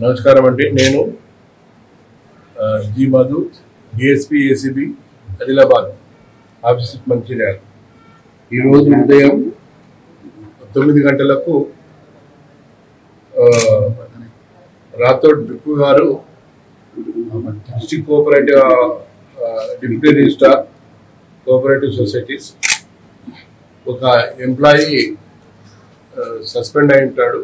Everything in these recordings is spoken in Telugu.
నమస్కారం అండి. నేను G Madhu, DSP ACB Adilabad office Mancherial. ఈరోజు ఉదయం 9 గంటలకు రాథోడ్ బిక్కు గారు district cooperative deputy registrar cooperative societies ఒక ఎంప్లాయీ సస్పెండ్ అయి ఉంటాడు.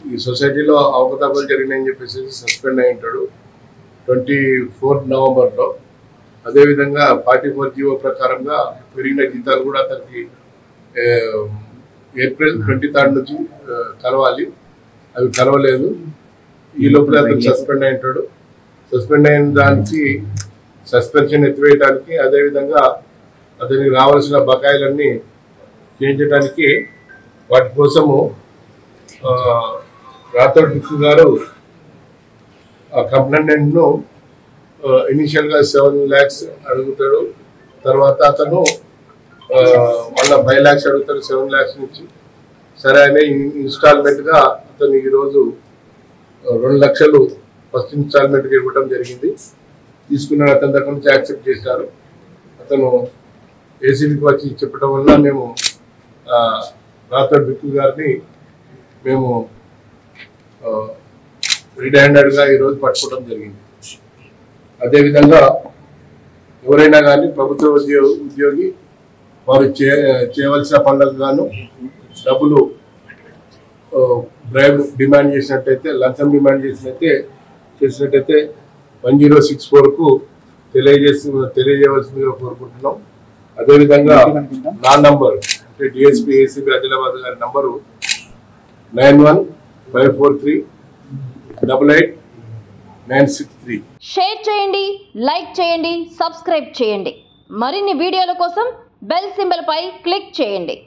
ఈ సొసైటీలో అవకతవకలు జరిగినాయని చెప్పేసి సస్పెండ్ అయి ఉంటాడు 24 నవంబర్లో. అదేవిధంగా 44 జీవో ప్రకారంగా పెరిగిన జీతాలు కూడా అతనికి ఏప్రిల్ 23 నుంచి కలవాలి. అవి కలవలేదు. ఈ లోపల అతను సస్పెండ్ అయి ఉంటాడు. సస్పెండ్ అయిన దానికి సస్పెన్షన్ ఎత్తివేయడానికి, అదేవిధంగా అతనికి రావాల్సిన బకాయిలన్నీ చేయించడానికి వాటి కోసము రాథోడ్ బిక్కు గారు ఆ కంప్లైంట్ను ఇనిషియల్గా 7 lakhs అడుగుతాడు. తర్వాత అతను మళ్ళీ 5 lakhs అడుగుతాడు. 7 lakhs నుంచి సరే అని ఇన్స్టాల్మెంట్గా అతను ఈరోజు 2 లక్షలు ఫస్ట్ ఇన్స్టాల్మెంట్గా ఇవ్వడం జరిగింది. తీసుకున్న అతని దగ్గర నుంచి యాక్సెప్ట్ చేశారు. అతను ఏసీబీకి వచ్చి చెప్పడం వల్ల మేము రాథోడ్ బిక్కు గారిని మేము రెడ్ హ్యాండెడ్గా ఈరోజు పట్టుకోవడం జరిగింది. అదేవిధంగా ఎవరైనా కానీ ప్రభుత్వ ఉద్యోగి వారు చేయవలసిన పనులకు గాను డబ్బులు బ్రైబ్ డిమాండ్ చేసినట్టయితే, లంచం డిమాండ్ చేసినట్టయితే 1064కు తెలియజేయవలసిందిగా కోరుకుంటున్నాం. అదేవిధంగా నా నంబర్ అంటే డిఎస్పీ ఏసీబీ ఆదిలాబాద్ గారి నంబరు 9154388963. షేర్ చేయండి, లైక్ చేయండి, సబ్స్క్రైబ్ చేయండి. మరిన్ని వీడియోల కోసం బెల్ సింబల్ పై క్లిక్ చేయండి.